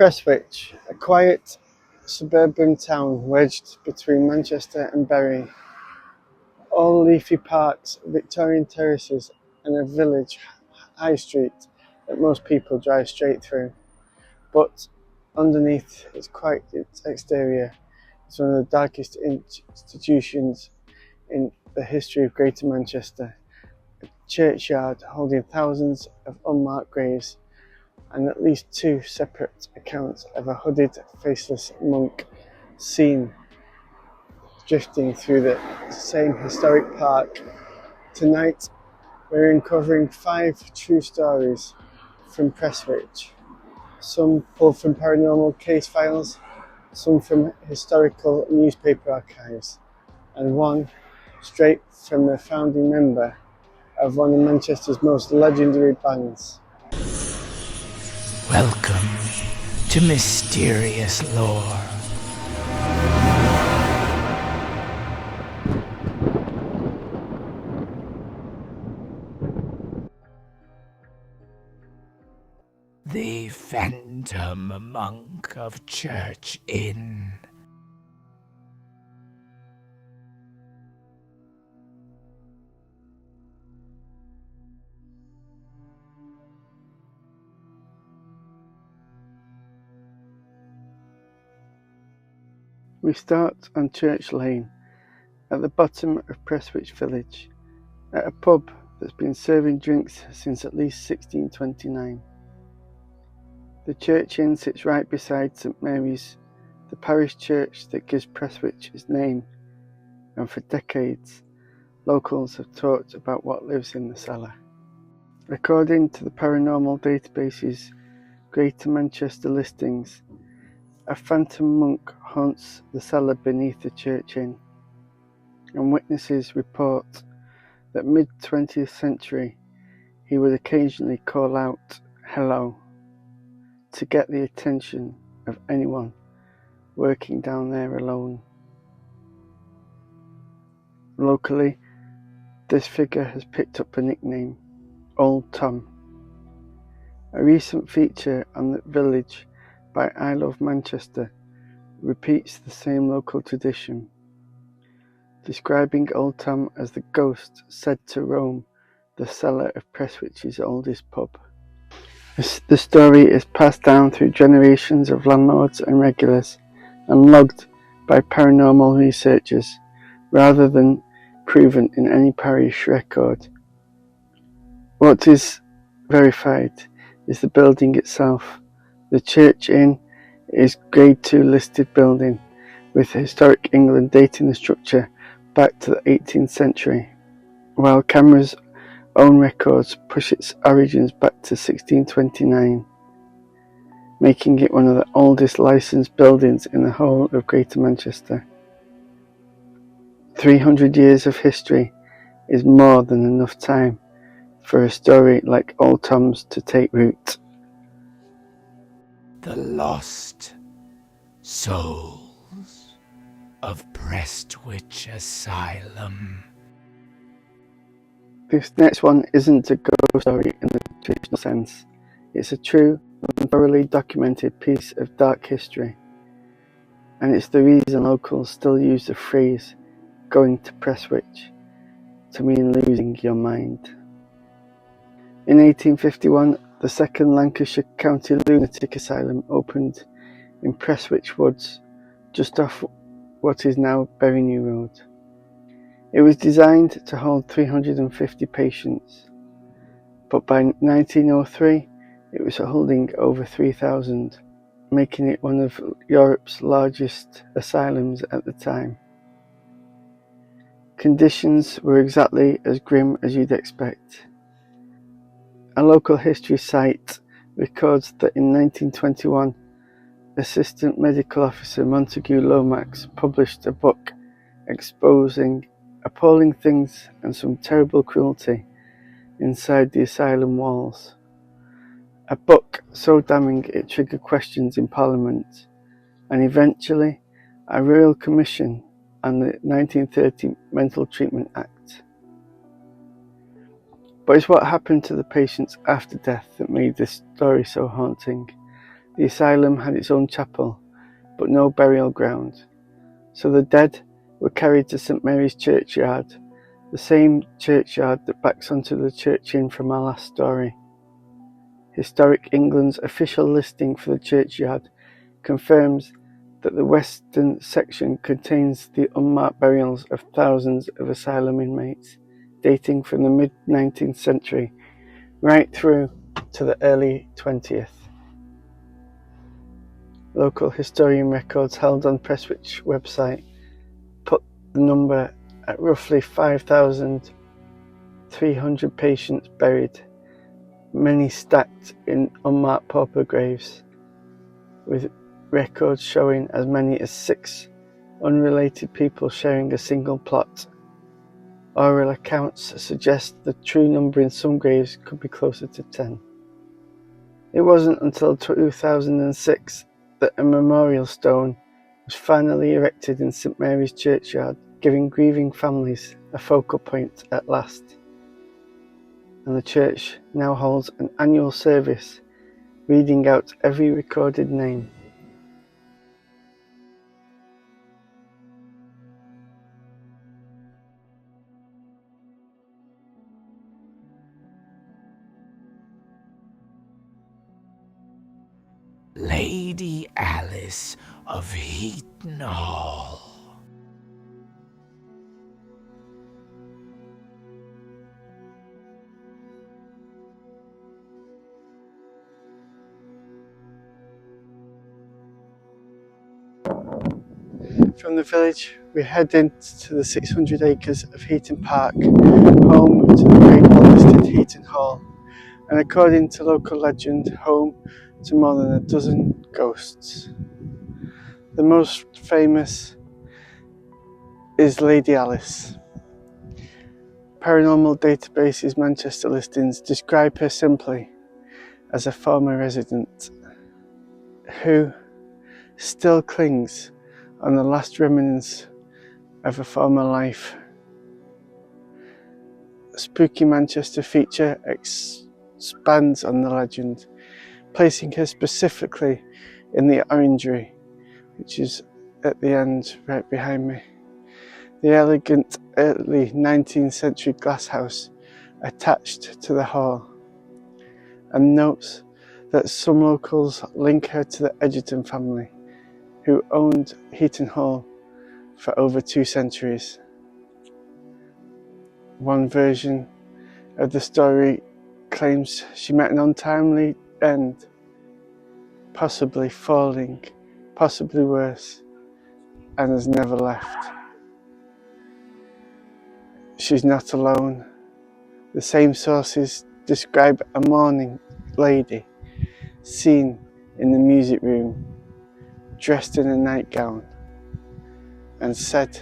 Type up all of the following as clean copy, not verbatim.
Prestwich, a quiet suburban town wedged between Manchester and Bury. All leafy parks, Victorian terraces and a village high street that most people drive straight through. But underneath its quiet exterior is one of the darkest institutions in the history of Greater Manchester, a churchyard holding thousands of unmarked graves and at least two separate accounts of a hooded, faceless monk seen drifting through the same historic park. Tonight, we're uncovering 5 true stories from Prestwich, some pulled from paranormal case files, some from historical newspaper archives, and one straight from the founding member of one of Manchester's most legendary bands. Welcome to Mysterious Lore. The Phantom Monk of Church Inn. We start on Church Lane, at the bottom of Prestwich village, at a pub that's been serving drinks since at least 1629. The Church Inn sits right beside St Mary's, the parish church that gives Prestwich its name, and for decades, locals have talked about what lives in the cellar. According to the paranormal database's Greater Manchester listings, a phantom monk haunts the cellar beneath the Church Inn, and witnesses report that mid-20th century he would occasionally call out "hello" to get the attention of anyone working down there alone. Locally, this figure has picked up a nickname, Old Tom. A recent feature on the village by I Love Manchester repeats the same local tradition, describing Old Tom as the ghost said to roam the cellar of Prestwich's oldest pub. The story is passed down through generations of landlords and regulars and logged by paranormal researchers rather than proven in any parish record. What is verified is the building itself. The Church Inn is Grade 2 listed building with Historic England dating the structure back to the 18th century, while cameras' own records push its origins back to 1629, making it one of the oldest licensed buildings in the whole of Greater Manchester. 300 years of history is more than enough time for a story like Old Tom's to take root. The Lost Souls of Prestwich Asylum. This next one isn't a ghost story in the traditional sense. It's a true and thoroughly documented piece of dark history, and it's the reason locals still use the phrase "going to Prestwich" to mean losing your mind. In 1851, the second Lancashire County Lunatic Asylum opened in Prestwich Woods, just off what is now Bury New Road. It was designed to hold 350 patients, but by 1903 it was holding over 3,000, making it one of Europe's largest asylums at the time. Conditions were exactly as grim as you'd expect. A local history site records that in 1921, Assistant Medical Officer Montague Lomax published a book exposing appalling things and some terrible cruelty inside the asylum walls. A book so damning it triggered questions in Parliament, and eventually a Royal Commission on the 1930 Mental Treatment Act. But it's what happened to the patients after death that made this story so haunting, The asylum had its own chapel, but no burial ground, so the dead were carried to St Mary's Churchyard, the same churchyard that backs onto the church inn from our last story. Historic England's official listing for the churchyard confirms that the western section contains the unmarked burials of thousands of asylum inmates, dating from the mid-19th century right through to the early 20th. Local historian records held on Prestwich website put the number at roughly 5,300 patients buried, many stacked in unmarked pauper graves, with records showing as many as 6 unrelated people sharing a single plot. Oral accounts suggest the true number in some graves could be closer to 10. It wasn't until 2006 that a memorial stone was finally erected in St Mary's Churchyard, giving grieving families a focal point at last. And the church now holds an annual service reading out every recorded name. Lady Alice of Heaton Hall. From the village, we head into the 600 acres of Heaton Park, home to the great well-listed Heaton Hall, and according to local legend, home to more than a dozen ghosts. The most famous is Lady Alice. Paranormal Database's Manchester listings describe her simply as a former resident who still clings on the last remnants of a former life. Spooky Manchester feature expands on the legend, placing her specifically in the orangery, which is at the end right behind me. The elegant early 19th century glass house attached to the hall, and notes that some locals link her to the Heaton family, who owned Heaton Hall for over 2 centuries. One version of the story claims she met an untimely end, possibly falling, possibly worse, and has never left. She's not alone. The same sources describe a mourning lady seen in the music room, dressed in a nightgown, and said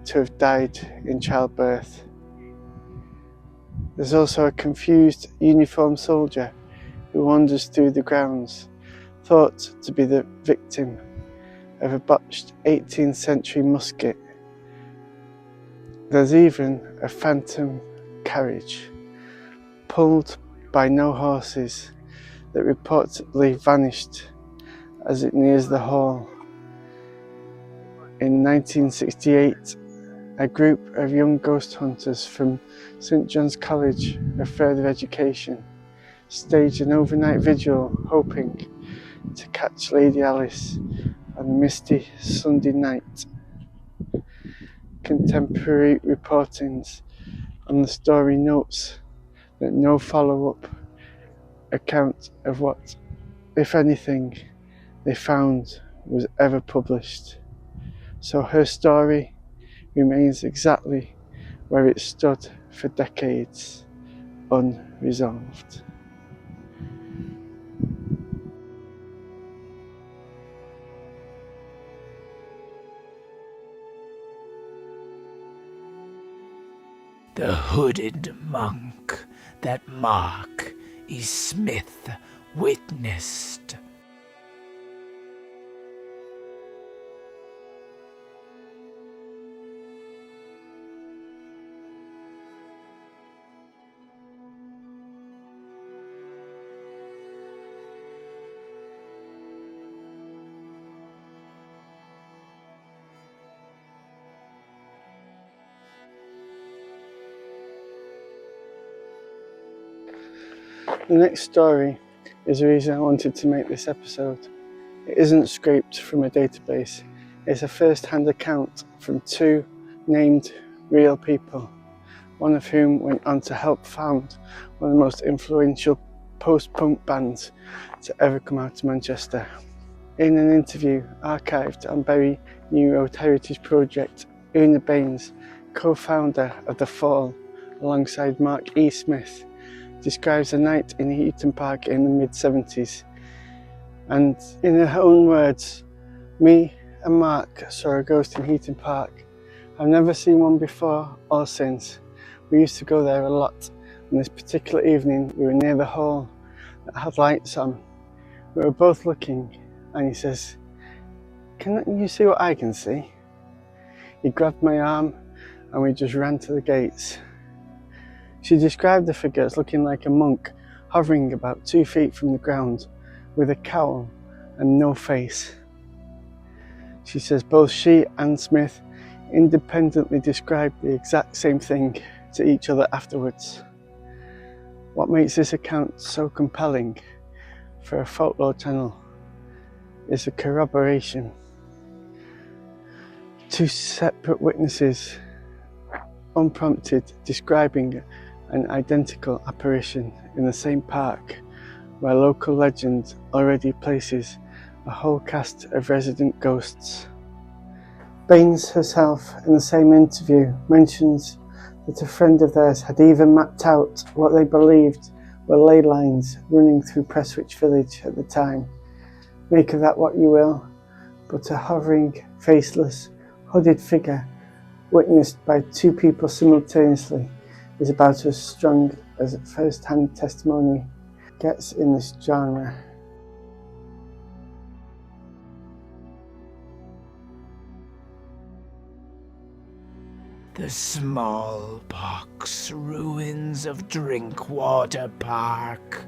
to have died in childbirth. There's also a confused uniformed soldier who wanders through the grounds, thought to be the victim of a botched 18th century musket. There's even a phantom carriage, pulled by no horses, that reportedly vanished as it nears the hall. In 1968, a group of young ghost hunters from St John's College of Further Education staged an overnight vigil hoping to catch Lady Alice on a misty Sunday night. Contemporary reportings on the story notes that no follow-up account of what, if anything, they found was ever published. So her story remains exactly where it stood for decades, unresolved. The hooded monk that Mark E. Smith witnessed. The next story is the reason I wanted to make this episode. It isn't scraped from a database, it's a first-hand account from two named real people, one of whom went on to help found one of the most influential post-punk bands to ever come out of Manchester. In an interview archived on Bury New Road Heritage Project, Una Baines, co-founder of The Fall, alongside Mark E. Smith, describes a night in Heaton Park in the mid-70s. And in her own words, me and Mark saw a ghost in Heaton Park. I've never seen one before or since. We used to go there a lot, and this particular evening we were near the hall that had lights on. We were both looking, and he says, "Can you see what I can see?" He grabbed my arm and we just ran to the gates. She described the figure as looking like a monk, hovering about 2 feet from the ground, with a cowl and no face. She says both she and Smith independently described the exact same thing to each other afterwards. What makes this account so compelling for a folklore channel is the corroboration. Two separate witnesses, unprompted, describing an identical apparition in the same park, where local legend already places a whole cast of resident ghosts. Baines herself, in the same interview, mentions that a friend of theirs had even mapped out what they believed were ley lines running through Prestwich village at the time. Make of that what you will, but a hovering, faceless, hooded figure witnessed by two people simultaneously is about as strong as first-hand testimony gets in this genre. The smallpox ruins of Drinkwater Park.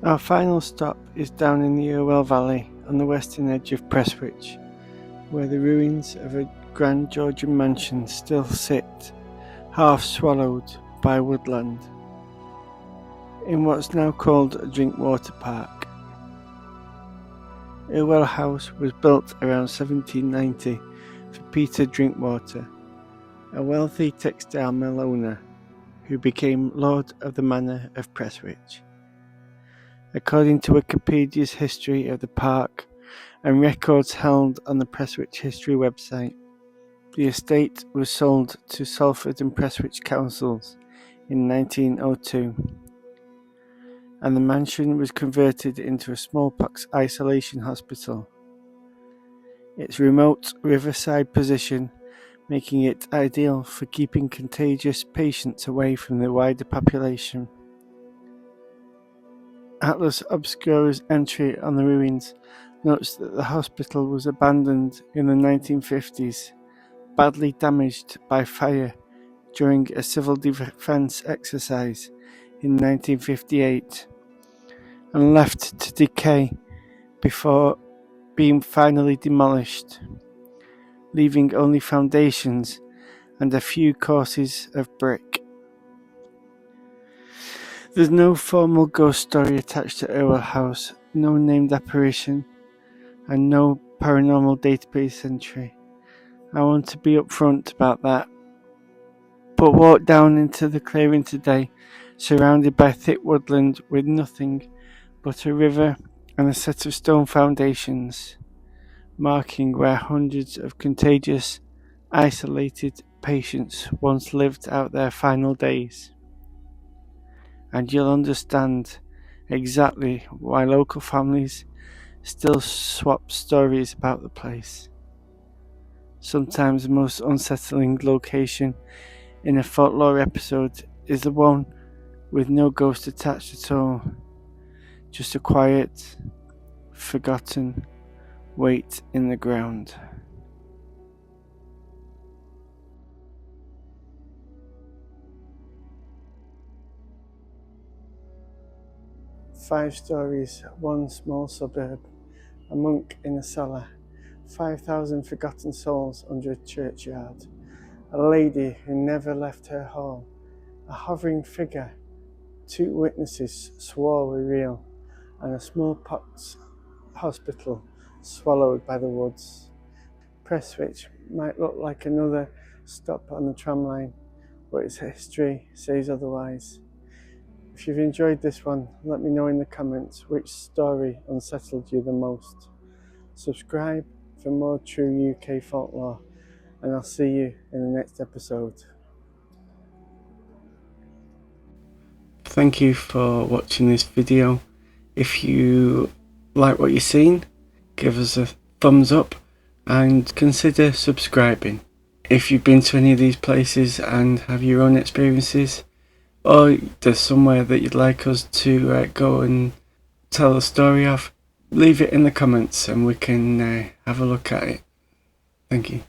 Our final stop is down in the Irwell Valley on the western edge of Prestwich, where the ruins of a grand Georgian mansion still sit, half swallowed by woodland, in what's now called Drinkwater Park. Irwell House was built around 1790 for Peter Drinkwater, a wealthy textile mill owner who became Lord of the Manor of Prestwich. According to Wikipedia's history of the park and records held on the Prestwich History website, the estate was sold to Salford and Prestwich councils in 1902, and the mansion was converted into a smallpox isolation hospital. Its remote riverside position making it ideal for keeping contagious patients away from the wider population. Atlas Obscura's entry on the ruins notes that the hospital was abandoned in the 1950s, badly damaged by fire during a civil defence exercise in 1958, and left to decay before being finally demolished, leaving only foundations and a few courses of brick. There's no formal ghost story attached to Irwell House, no named apparition, and no paranormal database entry. I want to be upfront about that. But walk down into the clearing today, surrounded by thick woodland with nothing but a river and a set of stone foundations, marking where hundreds of contagious, isolated patients once lived out their final days. And you'll understand exactly why local families still swap stories about the place. Sometimes the most unsettling location in a folklore episode is the one with no ghost attached at all, just a quiet, forgotten weight in the ground. Five stories, one small suburb, a monk in a cellar, 5,000 forgotten souls under a churchyard, a lady who never left her hall, a hovering figure 2 witnesses swore were real, and a smallpox hospital swallowed by the woods. Prestwich might look like another stop on the tram line, but its history says otherwise. If you've enjoyed this one, let me know in the comments which story unsettled you the most. Subscribe for more true UK folklore, and I'll see you in the next episode. Thank you for watching this video. If you like what you've seen, give us a thumbs up and consider subscribing. If you've been to any of these places and have your own experiences, or there's somewhere that you'd like us to go and tell a story of, leave it in the comments and we can have a look at it. Thank you.